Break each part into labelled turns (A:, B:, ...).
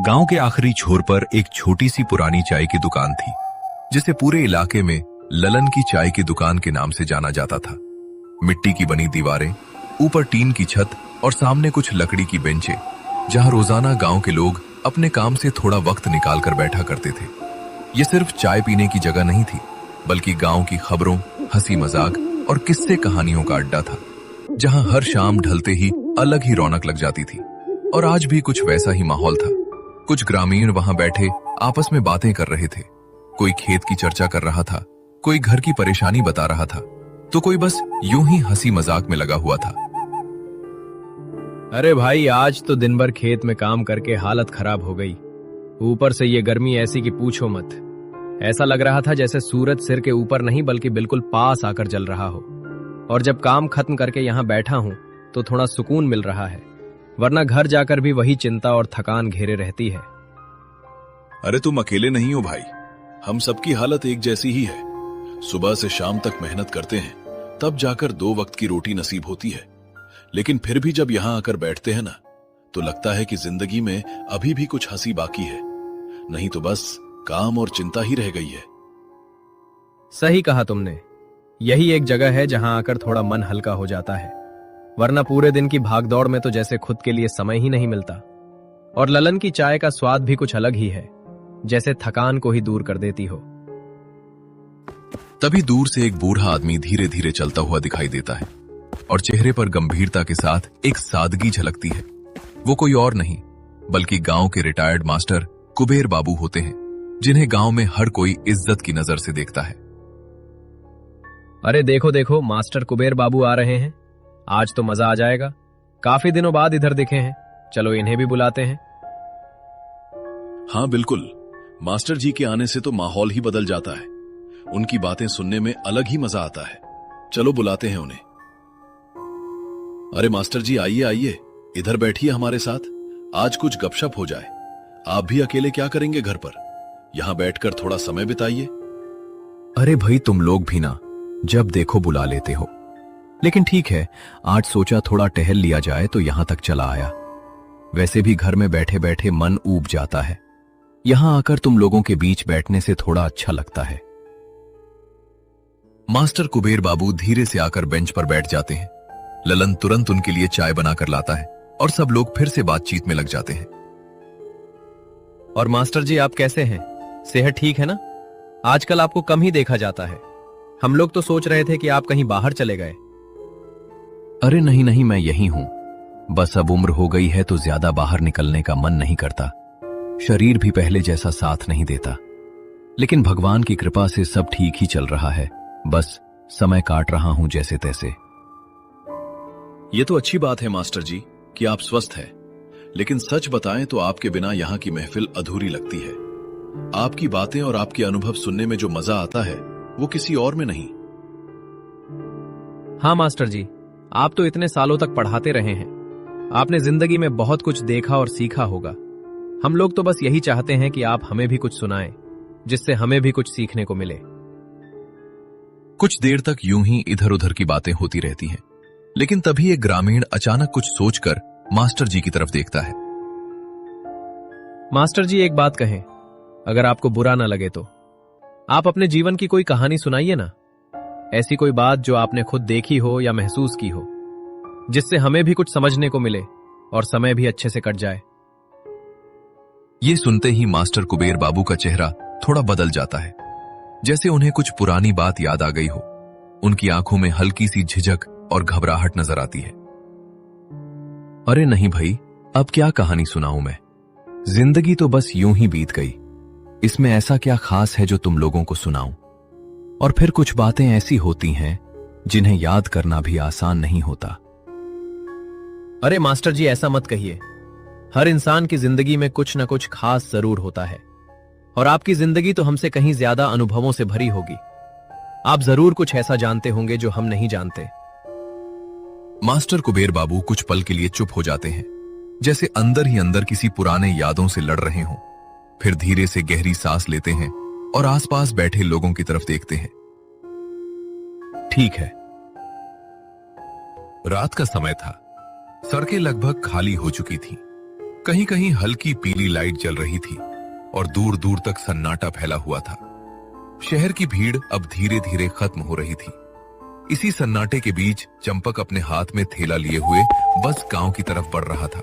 A: गांव के आखिरी छोर पर एक छोटी सी पुरानी चाय की दुकान थी, जिसे पूरे इलाके में ललन की चाय की दुकान के नाम से जाना जाता था। मिट्टी की बनी दीवारें, ऊपर टीन की छत और सामने कुछ लकड़ी की बेंचें, जहां रोजाना गांव के लोग अपने काम से थोड़ा वक्त निकालकर बैठा करते थे। ये सिर्फ चाय पीने की जगह नहीं थी, बल्कि गांव की खबरों, हंसी मजाक और किस्से कहानियों का अड्डा था, जहां हर शाम ढलते ही अलग ही रौनक लग जाती थी। और आज भी कुछ वैसा ही माहौल था। कुछ ग्रामीण वहां बैठे आपस में बातें कर रहे थे। कोई खेत की चर्चा कर रहा था, कोई घर की परेशानी बता रहा था, तो कोई बस यूं ही हंसी मजाक में लगा हुआ था।
B: अरे भाई, आज तो दिन भर खेत में काम करके हालत खराब हो गई। ऊपर से ये गर्मी ऐसी कि पूछो मत। ऐसा लग रहा था जैसे सूरज सिर के ऊपर नहीं बल्कि बिल्कुल पास आकर जल रहा हो। और जब काम खत्म करके यहाँ बैठा हूँ तो थोड़ा सुकून मिल रहा है, वरना घर जाकर भी वही चिंता और थकान घेरे रहती है।
C: अरे तुम अकेले नहीं हो भाई, हम सबकी हालत एक जैसी ही है। सुबह से शाम तक मेहनत करते हैं, तब जाकर 2 वक्त की रोटी नसीब होती है। लेकिन फिर भी जब यहाँ आकर बैठते हैं ना, तो लगता है कि जिंदगी में अभी भी कुछ हंसी बाकी है, नहीं तो बस काम और चिंता ही रह गई है।
B: सही कहा तुमने। यही एक जगह है जहां आकर थोड़ा मन हल्का हो जाता है, वरना पूरे दिन की भागदौड़ में तो जैसे खुद के लिए समय ही नहीं मिलता। और ललन की चाय का स्वाद भी कुछ अलग ही है, जैसे थकान को ही दूर कर देती हो।
A: तभी दूर से एक बूढ़ा आदमी धीरे धीरे चलता हुआ दिखाई देता है और चेहरे पर गंभीरता के साथ एक सादगी झलकती है। वो कोई और नहीं बल्कि गांव के रिटायर्ड मास्टर कुबेर बाबू होते हैं, जिन्हें गांव में हर कोई इज्जत की नजर से देखता है।
B: अरे देखो देखो, मास्टर कुबेर बाबू आ रहे हैं। आज तो मजा आ जाएगा। काफी दिनों बाद इधर दिखे हैं, चलो इन्हें भी बुलाते हैं।
C: हाँ बिल्कुल, मास्टर जी के आने से तो माहौल ही बदल जाता है। उनकी बातें सुनने में अलग ही मजा आता है। चलो बुलाते हैं उन्हें। अरे मास्टर जी, आइए आइए, इधर बैठिए हमारे साथ। आज कुछ गपशप हो जाए। आप भी अकेले क्या करेंगे घर पर, यहां बैठकर थोड़ा समय बिताइए।
A: अरे भाई, तुम लोग भी ना जब देखो बुला लेते हो। लेकिन ठीक है, आज सोचा थोड़ा टहल लिया जाए तो यहां तक चला आया। वैसे भी घर में बैठे बैठे मन ऊब जाता है, यहां आकर तुम लोगों के बीच बैठने से थोड़ा अच्छा लगता है। मास्टर कुबेर बाबू धीरे से आकर बेंच पर बैठ जाते हैं। ललन तुरंत उनके लिए चाय बनाकर लाता है और सब लोग फिर से बातचीत में लग जाते हैं।
B: और मास्टर जी, आप कैसे हैं? सेहत ठीक है ना? आजकल आपको कम ही देखा जाता है। हम लोग तो सोच रहे थे कि आप कहीं बाहर चले गए।
A: अरे नहीं नहीं, मैं यही हूं। बस अब उम्र हो गई है तो ज्यादा बाहर निकलने का मन नहीं करता। शरीर भी पहले जैसा साथ नहीं देता। लेकिन भगवान की कृपा से सब ठीक ही चल रहा है। बस समय काट रहा हूं जैसे तैसे।
C: ये तो अच्छी बात है मास्टर जी कि आप स्वस्थ हैं। लेकिन सच बताएं तो आपके बिना यहाँ की महफिल अधूरी लगती है। आपकी बातें और आपके अनुभव सुनने में जो मजा आता है वो किसी और में नहीं।
B: हाँ मास्टर जी, आप तो इतने सालों तक पढ़ाते रहे हैं। आपने जिंदगी में बहुत कुछ देखा और सीखा होगा। हम लोग तो बस यही चाहते हैं कि आप हमें भी कुछ सुनाएं, जिससे हमें भी कुछ सीखने को मिले।
A: कुछ देर तक यूं ही इधर उधर की बातें होती रहती हैं, लेकिन तभी एक ग्रामीण अचानक कुछ सोचकर मास्टर जी की तरफ देखता है।
B: मास्टर जी, एक बात कहें, अगर आपको बुरा ना लगे तो आप अपने जीवन की कोई कहानी सुनाइए ना। ऐसी कोई बात जो आपने खुद देखी हो या महसूस की हो, जिससे हमें भी कुछ समझने को मिले और समय भी अच्छे से कट जाए।
A: ये सुनते ही मास्टर कुबेर बाबू का चेहरा थोड़ा बदल जाता है, जैसे उन्हें कुछ पुरानी बात याद आ गई हो। उनकी आंखों में हल्की सी झिझक और घबराहट नजर आती है। अरे नहीं भाई, अब क्या कहानी सुनाऊं मैं? जिंदगी तो बस यूं ही बीत गई। इसमें ऐसा क्या खास है जो तुम लोगों को सुनाऊं? और फिर कुछ बातें ऐसी होती हैं जिन्हें याद करना भी आसान नहीं होता।
B: अरे मास्टर जी, ऐसा मत कहिए। हर इंसान की जिंदगी में कुछ न कुछ खास जरूर होता है, और आपकी जिंदगी तो हमसे कहीं ज्यादा अनुभवों से भरी होगी। आप जरूर कुछ ऐसा जानते होंगे जो हम नहीं जानते।
A: मास्टर कुबेर बाबू कुछ पल के लिए चुप हो जाते हैं, जैसे अंदर ही अंदर किसी पुराने यादों से लड़ रहे हों। फिर धीरे से गहरी सांस लेते हैं और आसपास बैठे लोगों की तरफ देखते हैं। ठीक है, रात का समय था। सड़कें लगभग खाली हो चुकी थीं। कहीं कहीं हल्की पीली लाइट जल रही थी और दूर दूर तक सन्नाटा फैला हुआ था। शहर की भीड़ अब धीरे धीरे खत्म हो रही थी। इसी सन्नाटे के बीच चंपक अपने हाथ में थैला लिए हुए बस गांव की तरफ बढ़ रहा था।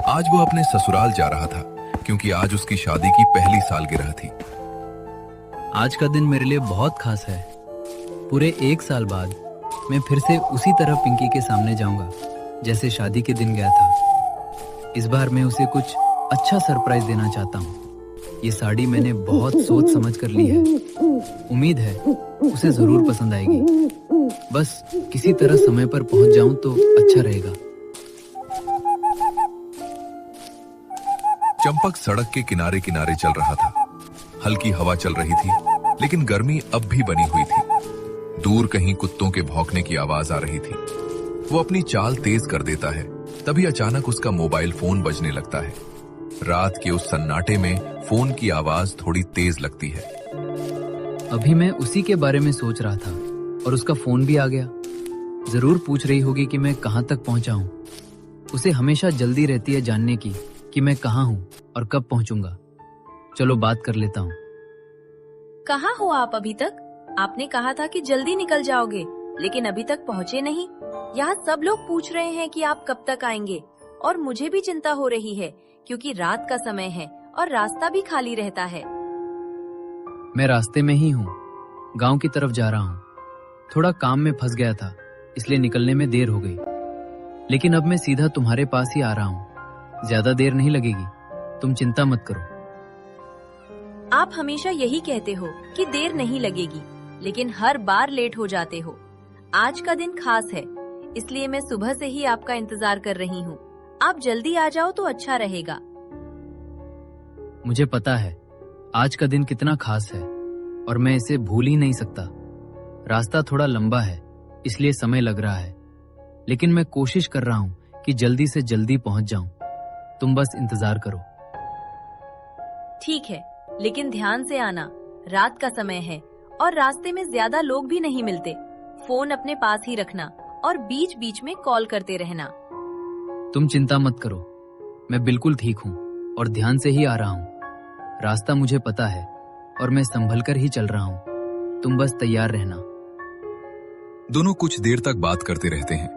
A: आज वो अपने ससुराल जा रहा था क्योंकि आज उसकी शादी की पहली सालगिरह थी।
D: आज का दिन मेरे लिए बहुत खास है। पूरे 1 साल बाद मैं फिर से उसी तरह पिंकी के सामने जाऊंगा जैसे शादी के दिन गया था। इस बार मैं उसे कुछ अच्छा सरप्राइज देना चाहता हूँ। ये साड़ी मैंने बहुत सोच समझ कर ली है। उम्मीद है उसे जरूर पसंद आएगी। बस किसी तरह समय पर पहुंच जाऊं तो अच्छा रहेगा।
A: चंपक सड़क के किनारे किनारे चल रहा था। हल्की हवा चल रही थी, लेकिन गर्मी अब भी बनी हुई थी। दूर कहीं कुत्तों के भौंकने की आवाज आ रही थी। वो अपनी चाल तेज कर देता है, तभी अचानक उसका मोबाइल फोन बजने लगता है। रात के उस सन्नाटे में फोन की आवाज थोड़ी तेज लगती है।
D: अभी मैं उसी के बारे में सोच रहा था और उसका फोन भी आ गया। जरूर पूछ रही होगी कि मैं कहाँ तक पहुंचा हूँ। उसे हमेशा जल्दी रहती है जानने की कि मैं कहाँ हूँ और कब पहुंचूंगा। चलो बात कर लेता हूँ।
E: कहाँ हो आप अभी तक? आपने कहा था कि जल्दी निकल जाओगे, लेकिन अभी तक पहुँचे नहीं। यहाँ सब लोग पूछ रहे हैं कि आप कब तक आएंगे और मुझे भी चिंता हो रही है क्योंकि रात का समय है और रास्ता भी खाली रहता है।
D: मैं रास्ते में ही हूँ, गांव की तरफ जा रहा हूँ। थोड़ा काम में फंस गया था, इसलिए निकलने में देर हो गई। लेकिन अब मैं सीधा तुम्हारे पास ही आ रहा हूँ। ज्यादा देर नहीं लगेगी, तुम चिंता मत करो।
E: आप हमेशा यही कहते हो कि देर नहीं लगेगी, लेकिन हर बार लेट हो जाते हो। आज का दिन खास है, इसलिए मैं सुबह से ही आपका इंतजार कर रही हूँ। आप जल्दी आ जाओ तो अच्छा रहेगा।
D: मुझे पता है आज का दिन कितना खास है और मैं इसे भूल ही नहीं सकता। रास्ता थोड़ा लंबा है, इसलिए समय लग रहा है, लेकिन मैं कोशिश कर रहा हूँ कि जल्दी से जल्दी पहुँच जाऊँ। तुम बस इंतजार करो।
E: ठीक है, लेकिन ध्यान से आना। रात का समय है और रास्ते में ज्यादा लोग भी नहीं मिलते। फोन अपने पास ही रखना और बीच बीच में कॉल करते रहना।
D: तुम चिंता मत करो, मैं बिल्कुल ठीक हूँ और ध्यान से ही आ रहा हूँ। रास्ता मुझे पता है और मैं संभल कर ही चल रहा हूँ। तुम बस तैयार रहना।
A: दोनों कुछ देर तक बात करते रहते हैं।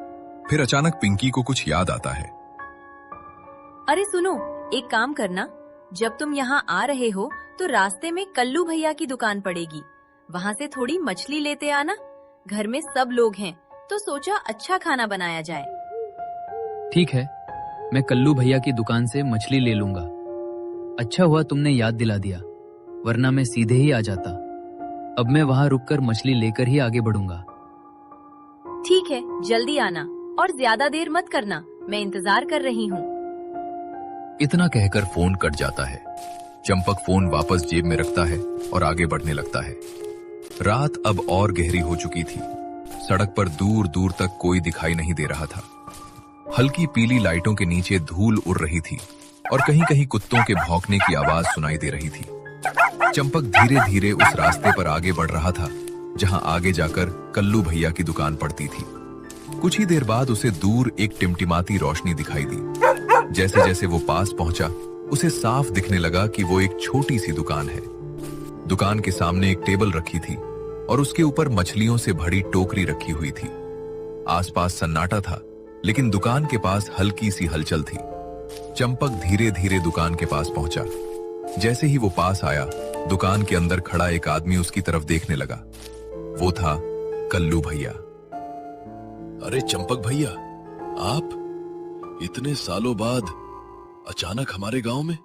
A: फिर अचानक पिंकी को कुछ याद आता है।
E: अरे सुनो, एक काम करना। जब तुम यहाँ आ रहे हो तो रास्ते में कल्लू भैया की दुकान पड़ेगी। वहाँ से थोड़ी मछली लेते आना। घर में सब लोग हैं तो सोचा अच्छा खाना बनाया जाए।
D: ठीक है, मैं कल्लू भैया की दुकान से मछली ले लूंगा। अच्छा हुआ तुमने याद दिला दिया, वरना मैं सीधे ही आ जाता। अब मैं वहाँ रुककर मछली लेकर ही आगे बढ़ूंगा।
E: ठीक है, जल्दी आना और ज्यादा देर मत करना। मैं इंतजार कर रही हूँ।
A: इतना कहकर फोन कट जाता है। चंपक फोन वापस जेब में रखता है और आगे बढ़ने लगता है। रात अब और गहरी हो चुकी थी। सड़क पर दूर दूर तक कोई दिखाई नहीं दे रहा था। हल्की पीली लाइटों के नीचे धूल उड़ रही थी और कहीं कहीं कुत्तों के भौंकने की आवाज सुनाई दे रही थी। चंपक धीरे धीरे उस रास्ते पर आगे बढ़ रहा था जहां आगे जाकर कल्लू भैया की दुकान पड़ती थी। कुछ ही देर बाद उसे दूर एक टिमटिमाती रोशनी दिखाई दी। जैसे जैसे वो पास पहुंचा, उसे साफ दिखने लगा कि वो एक छोटी सी दुकान है। दुकान के सामने एक टेबल रखी थी और उसके ऊपर मछलियों से भरी टोकरी रखी हुई थी। आसपास सन्नाटा था, लेकिन दुकान के पास हल्की सी हलचल थी। चंपक धीरे धीरे दुकान के पास पहुंचा। जैसे ही वो पास आया, दुकान के अंदर खड़ा एक आदमी उसकी तरफ देखने लगा। वो था कल्लू भैया।
C: अरे चंपक भैया, आप इतने सालों बाद अचानक हमारे गांव में?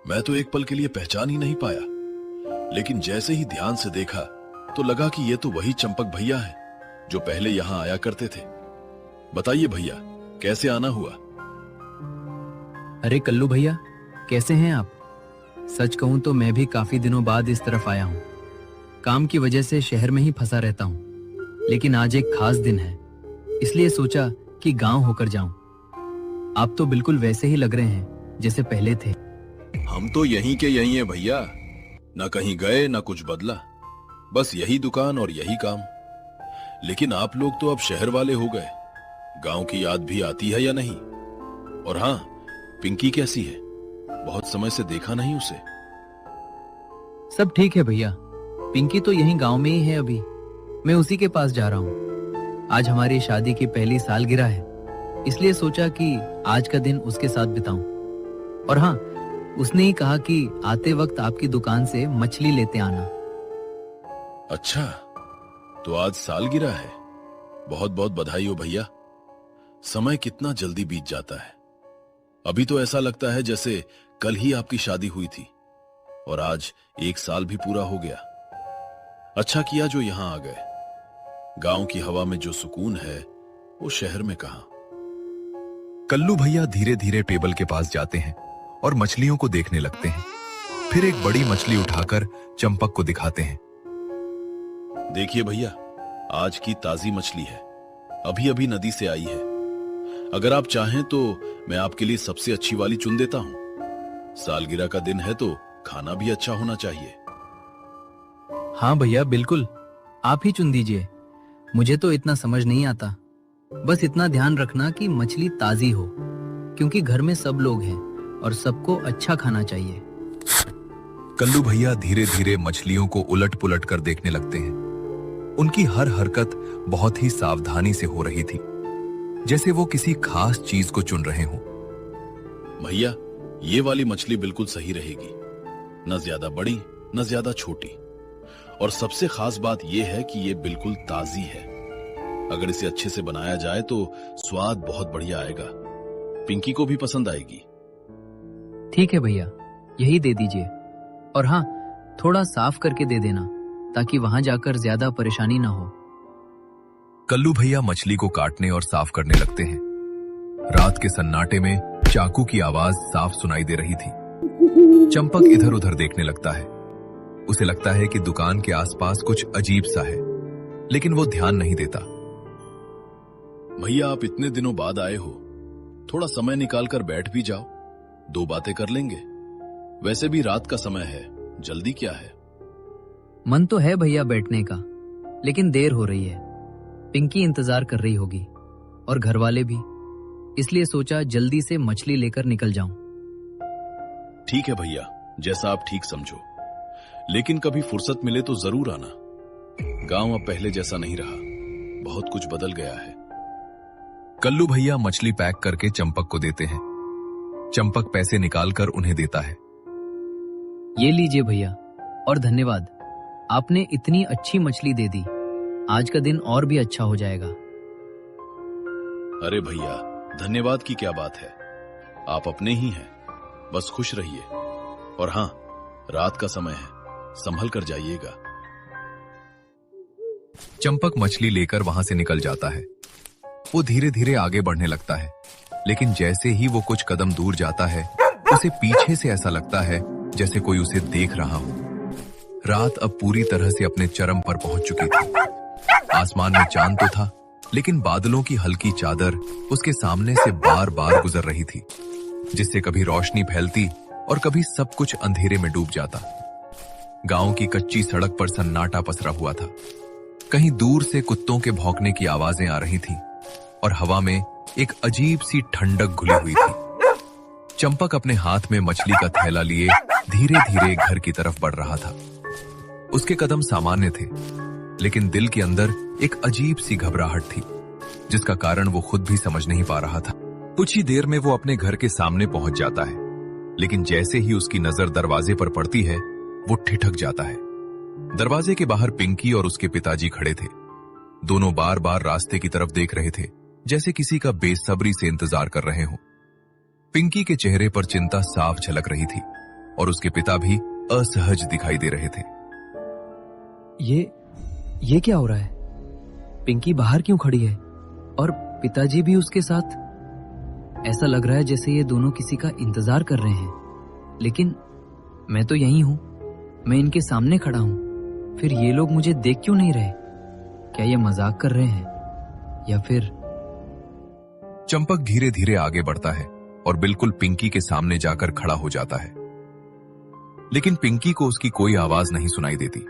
C: मैं तो एक पल के लिए पहचान ही नहीं पाया, लेकिन जैसे ही ध्यान से देखा तो लगा कि ये तो वही चंपक भैया हैं जो पहले यहां आया करते थे। बताइए भैया, कैसे आना हुआ?
D: अरे कल्लू भैया, कैसे हैं आप? सच कहूं तो मैं भी काफी दिनों बाद इस तरफ आया हूं। काम की वजह से शहर में ही फंसा रहता हूं, लेकिन आज एक खास दिन है, इसलिए सोचा कि गांव होकर जाऊं। आप तो बिल्कुल वैसे ही लग रहे हैं जैसे पहले थे।
C: हम तो यहीं के यहीं हैं भैया, ना कहीं गए ना कुछ बदला, बस यही दुकान और यही काम। लेकिन आप लोग तो अब शहर वाले हो गए, गांव की याद भी आती है या नहीं? और हाँ, पिंकी कैसी है? बहुत समय से देखा नहीं उसे।
D: सब ठीक है भैया। पिंकी तो यहीं गांव में ही है अभी। मैं उसी के पास जा रहा हूँ। आज हमारी शादी की पहली सालगिरह है, इसलिए सोचा कि आज का दिन उसके साथ बिताऊं। और हाँ, उसने ही कहा कि आते वक्त आपकी दुकान से मछली लेते आना।
C: अच्छा, तो आज सालगिरह है। बहुत बहुत बधाई हो भैया। समय कितना जल्दी बीत जाता है। अभी तो ऐसा लगता है जैसे कल ही आपकी शादी हुई थी और आज 1 साल भी पूरा हो गया। अच्छा किया जो यहां आ गए। गांव की हवा में जो सुकून है वो शहर में कहां।
A: कल्लू भैया धीरे धीरे टेबल के पास जाते हैं और मछलियों को देखने लगते हैं। फिर एक बड़ी मछली उठाकर चंपक को दिखाते हैं।
C: देखिए भैया, आज की ताजी मछली है, अभी अभी नदी से आई है। अगर आप चाहें तो मैं आपके लिए सबसे अच्छी वाली चुन देता हूं। सालगिरह का दिन है तो खाना भी अच्छा होना चाहिए।
D: हाँ भैया, बिल्कुल, आप ही चुन दीजिए। मुझे तो इतना समझ नहीं आता। बस इतना ध्यान रखना कि मछली ताजी हो, क्योंकि घर में सब लोग हैं और सबको अच्छा खाना चाहिए।
A: कल्लू भैया धीरे धीरे मछलियों को उलट पुलट कर देखने लगते हैं। उनकी हर हरकत बहुत ही सावधानी से हो रही थी, जैसे वो किसी खास चीज को चुन रहे हों।
C: भैया, ये वाली मछली बिल्कुल सही रहेगी। न ज्यादा बड़ी न ज्यादा छोटी, और सबसे खास बात यह है कि ये बिल्कुल ताजी है। अगर इसे अच्छे से बनाया जाए तो स्वाद बहुत बढ़िया आएगा। पिंकी को भी पसंद आएगी।
D: ठीक है भैया, यही दे दीजिए। और हाँ, थोड़ा साफ करके दे देना ताकि वहां जाकर ज्यादा परेशानी ना हो।
A: कल्लू भैया मछली को काटने और साफ करने लगते हैं। रात के सन्नाटे में चाकू की आवाज साफ सुनाई दे रही थी। चंपक इधर उधर देखने लगता है। उसे लगता है कि दुकान के आसपास कुछ अजीब सा है, लेकिन वो ध्यान नहीं देता।
C: भैया, आप इतने दिनों बाद आए हो, थोड़ा समय निकाल कर बैठ भी जाओ, 2 बातें कर लेंगे। वैसे भी रात का समय है, जल्दी क्या है?
D: मन तो है भैया बैठने का, लेकिन देर हो रही है। पिंकी इंतजार कर रही होगी और घर वाले भी, इसलिए सोचा जल्दी से मछली लेकर निकल जाऊं।
C: ठीक है भैया, जैसा आप ठीक समझो। लेकिन कभी फुर्सत मिले तो जरूर आना। गांव अब पहले जैसा नहीं रहा, बहुत कुछ बदल गया है।
A: कल्लू भैया मछली पैक करके चंपक को देते हैं। चंपक पैसे निकालकर उन्हें देता है।
D: ये लीजिए भैया, और धन्यवाद। आपने इतनी अच्छी मछली दे दी। आज का दिन और भी अच्छा हो जाएगा।
C: अरे भैया, धन्यवाद की क्या बात है। आप अपने ही हैं, बस खुश रहिए। और हाँ, रात का समय है, संभल कर जाइएगा।
A: चंपक मछली लेकर वहां से निकल जाता है। वो धीरे धीरे आगे बढ़ने लगता है, लेकिन जैसे ही वो कुछ कदम दूर जाता है, उसे पीछे से ऐसा लगता है जैसे कोई उसे देख रहा हो। रात अब पूरी तरह से अपने चरम पर पहुंच चुकी थी। आसमान में चांद तो था, लेकिन बादलों की हल्की चादर उसके सामने से बार बार गुजर रही थी, जिससे कभी रोशनी फैलती और कभी सब कुछ अंधेरे में डूब जाता। गांव की कच्ची सड़क पर सन्नाटा पसरा हुआ था। कहीं दूर से कुत्तों के भौंकने की आवाजें आ रही थीं और हवा में एक अजीब सी ठंडक घुली हुई थी। चंपक अपने हाथ में मछली का थैला लिए धीरे धीरे घर की तरफ बढ़ रहा था। उसके कदम सामान्य थे, लेकिन दिल के अंदर एक अजीब सी घबराहट थी, जिसका कारण वो खुद भी समझ नहीं पा रहा था। कुछ ही देर में वो अपने घर के सामने पहुंच जाता है, लेकिन जैसे ही उसकी नजर दरवाजे पर पड़ती है, वो ठिठक जाता है। दरवाजे के बाहर पिंकी और उसके पिताजी खड़े थे। दोनों बार बार रास्ते की तरफ देख रहे थे, जैसे किसी का बेसब्री से इंतजार कर रहे हों। पिंकी के चेहरे पर चिंता साफ झलक रही थी और उसके पिता भी असहज दिखाई दे रहे थे।
D: ये क्या हो रहा है? पिंकी बाहर क्यों खड़ी है और पिताजी भी उसके साथ? ऐसा लग रहा है जैसे ये दोनों किसी का इंतजार कर रहे हैं, लेकिन मैं तो यहीं हूं, मैं इनके सामने खड़ा हूं। फिर ये लोग मुझे देख क्यों नहीं रहे? क्या ये मजाक कर रहे हैं या फिर?
A: चंपक धीरे धीरे आगे बढ़ता है और बिल्कुल पिंकी के सामने जाकर खड़ा हो जाता है, लेकिन पिंकी को उसकी कोई आवाज नहीं सुनाई देती।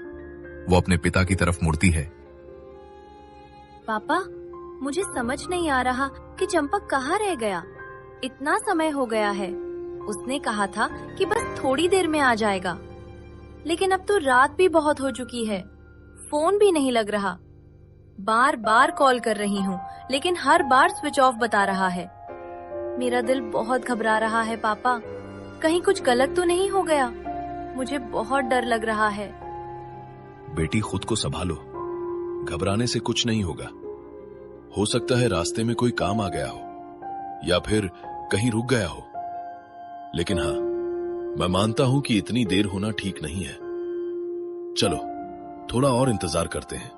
A: वो अपने पिता की तरफ मुड़ती है।
E: पापा, मुझे समझ नहीं आ रहा कि चंपक कहाँ रह गया। इतना समय हो गया है। उसने कहा था कि बस थोड़ी देर में आ जाएगा, लेकिन अब तो रात भी बहुत हो चुकी है। फोन भी नहीं लग रहा। बार बार कॉल कर रही हूँ, लेकिन हर बार स्विच ऑफ बता रहा है। मेरा दिल बहुत घबरा रहा है पापा। कहीं कुछ गलत तो नहीं हो गया? मुझे बहुत डर लग रहा है।
C: बेटी, खुद को संभालो। घबराने से कुछ नहीं होगा। हो सकता है रास्ते में कोई काम आ गया हो या फिर कहीं रुक गया हो, लेकिन हाँ, मैं मानता हूं कि इतनी देर होना ठीक नहीं है। चलो थोड़ा और इंतजार करते हैं।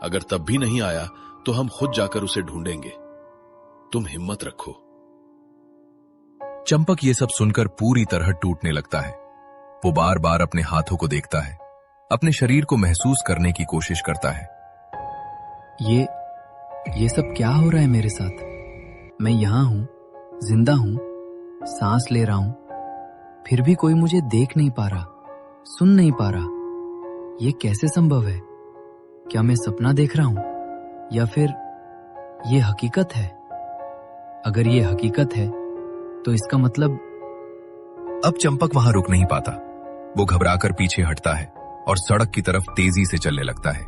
C: अगर तब भी नहीं आया तो हम खुद जाकर उसे ढूंढेंगे। तुम हिम्मत रखो।
A: चंपक ये सब सुनकर पूरी तरह टूटने लगता है। वो बार बार अपने हाथों को देखता है, अपने शरीर को महसूस करने की कोशिश करता है।
D: ये सब क्या हो रहा है मेरे साथ? मैं यहां हूं, जिंदा हूं, सांस ले रहा हूं, फिर भी कोई मुझे देख नहीं पा रहा, सुन नहीं पा रहा। ये कैसे संभव है? क्या मैं सपना देख रहा हूं या फिर ये हकीकत है? अगर ये हकीकत है तो इसका मतलब
A: अब चंपक वहां रुक नहीं पाता। वो घबराकर पीछे हटता है और सड़क की तरफ तेजी से चलने लगता है।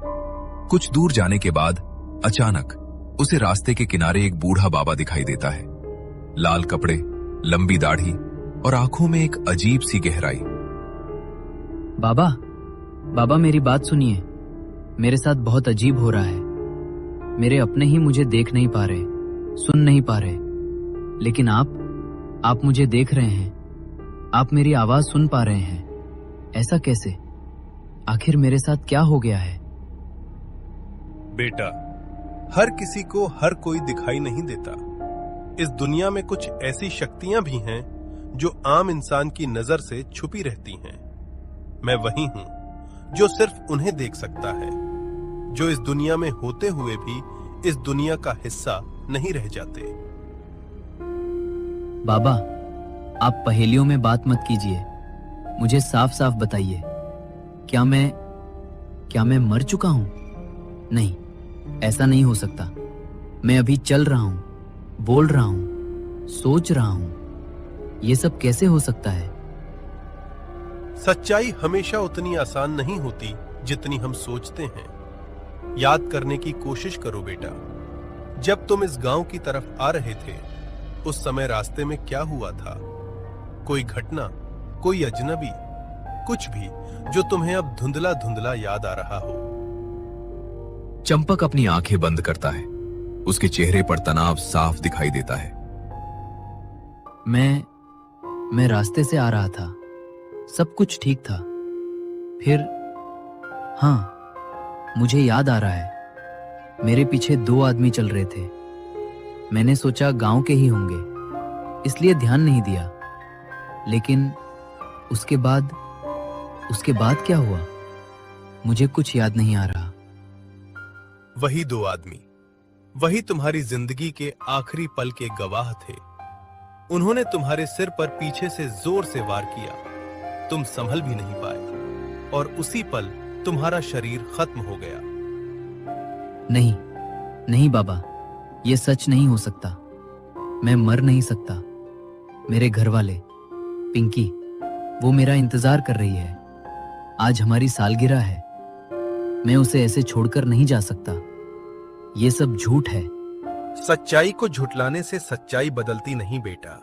A: कुछ दूर जाने के बाद अचानक उसे रास्ते के किनारे एक बूढ़ा बाबा दिखाई देता है। लाल कपड़े, लंबी दाढ़ी और आंखों में एक अजीब सी गहराई।
D: बाबा मेरी बात सुनिए। मेरे साथ बहुत अजीब हो रहा है। मेरे अपने ही मुझे देख नहीं पा रहे, सुन नहीं पा रहे, लेकिन आप मुझे देख रहे हैं। आप मेरी आवाज सुन पा रहे हैं। ऐसा कैसे? आखिर मेरे साथ क्या हो गया है?
F: बेटा, हर किसी को हर कोई दिखाई नहीं देता। इस दुनिया में कुछ ऐसी शक्तियां भी हैं जो आम इंसान की नजर से छुपी रहती हैं। मैं वही हूं जो सिर्फ उन्हें देख सकता है, जो इस दुनिया में होते हुए भी इस दुनिया का हिस्सा नहीं रह जाते।
D: बाबा, आप पहेलियों में बात मत कीजिए। मुझे साफ साफ बताइए, क्या मैं मर चुका हूं? नहीं, ऐसा नहीं हो सकता। मैं अभी चल रहा हूं, बोल रहा हूं, सोच रहा हूं। ये सब कैसे हो सकता है?
F: सच्चाई हमेशा उतनी आसान नहीं होती जितनी हम सोचते हैं। याद करने की कोशिश करो बेटा। जब तुम इस गांव की तरफ आ रहे थे, उस समय रास्ते में क्या हुआ था? कोई घटना, कोई अजनबी, कुछ भी जो तुम्हें अब धुंधला धुंधला याद आ रहा हो।
A: चंपक अपनी आंखें बंद करता है। उसके चेहरे पर तनाव साफ दिखाई देता है।
D: मैं रास्ते से आ रहा था, सब कुछ ठीक था। फिर हाँ, मुझे याद आ रहा है, मेरे पीछे 2 आदमी चल रहे थे। मैंने सोचा गांव के ही होंगे, इसलिए ध्यान नहीं दिया। लेकिन उसके बाद क्या हुआ? मुझे कुछ याद नहीं आ रहा।
F: वही 2 आदमी, वही तुम्हारी जिंदगी के आखिरी पल के गवाह थे। उन्होंने तुम्हारे सिर पर पीछे से जोर से वार किया। तुम संभल भी नहीं पाए और उसी पल तुम्हारा शरीर खत्म हो गया।
D: नहीं बाबा, ये सच नहीं हो सकता। मैं मर नहीं सकता। मेरे घर वाले, पिंकी, वो मेरा इंतजार कर रही है। आज हमारी सालगिरह है। मैं उसे ऐसे छोड़कर नहीं जा सकता। ये सब झूठ है।
F: सच्चाई को झुठलाने से सच्चाई बदलती नहीं बेटा।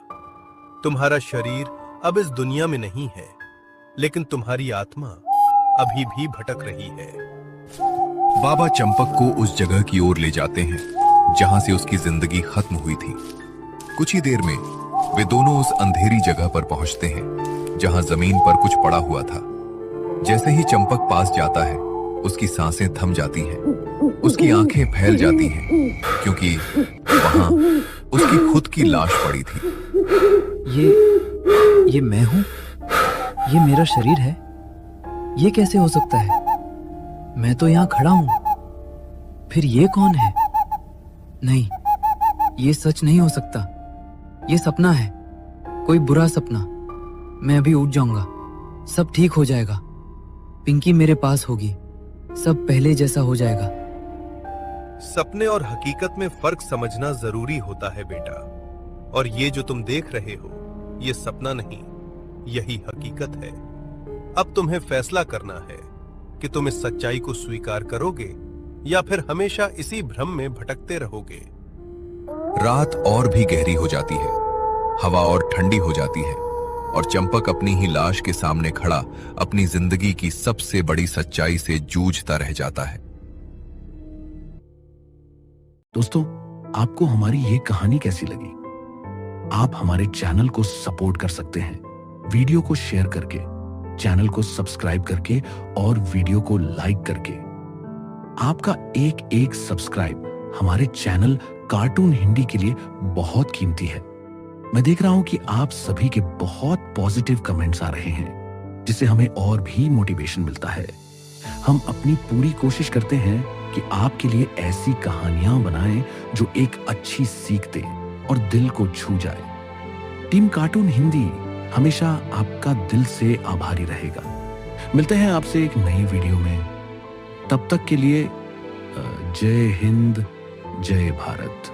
F: तुम्हारा शरीर अब इस दुनिया में नहीं है, लेकिन तुम्हारी आत्मा अभी भी भटक रही है।
A: बाबा चंपक को उस जगह की ओर ले जाते हैं जहां से उसकी जिंदगी खत्म हुई थी। कुछ ही देर में वे दोनों उस अंधेरी जगह पर पहुंचते हैं जहां जमीन पर कुछ पड़ा हुआ था। जैसे ही चंपक पास जाता है, उसकी सांसें थम जाती हैं, उसकी आंखें फैल जाती हैं, क्योंकि वहां उसकी खुद की लाश पड़ी थी।
D: ये मैं हूं? ये मेरा शरीर है? ये कैसे हो सकता है? मैं तो यहां खड़ा हूं। फिर ये कौन है? नहीं, ये सच नहीं हो सकता। ये सपना है, कोई बुरा सपना। मैं अभी उठ जाऊंगा, सब ठीक हो जाएगा। पिंकी मेरे पास होगी, सब पहले जैसा हो जाएगा।
F: सपने और हकीकत में फर्क समझना जरूरी होता है बेटा। और ये जो तुम देख रहे हो, ये सपना नहीं, यही हकीकत है। अब तुम्हें फैसला करना है कि तुम इस सच्चाई को स्वीकार करोगे या फिर हमेशा इसी भ्रम में भटकते रहोगे।
A: रात और भी गहरी हो जाती है, हवा और ठंडी हो जाती है, और चंपक अपनी ही लाश के सामने खड़ा अपनी जिंदगी की सबसे बड़ी सच्चाई से जूझता रह जाता है।
G: दोस्तों, आपको हमारी ये कहानी कैसी लगी? आप हमारे चैनल को सपोर्ट कर सकते हैं वीडियो को शेयर करके, चैनल को सब्सक्राइब करके और वीडियो को लाइक करके। आपका एक एक सब्सक्राइब हमारे चैनल कार्टून हिंदी के लिए बहुत कीमती है। मैं देख रहा हूं कि आप सभी के बहुत पॉजिटिव कमेंट्स आ रहे हैं, जिससे हमें और भी मोटिवेशन मिलता है। हम अपनी पूरी कोशिश करते हैं कि आपके लिए ऐसी कहानियां बनाएं जो एक अच्छी सीख दे और दिल को छू जाए। टीम कार्टून हिंदी हमेशा आपका दिल से आभारी रहेगा। मिलते हैं आपसे एक नई वीडियो में। तब तक के लिए जय हिंद, जय भारत।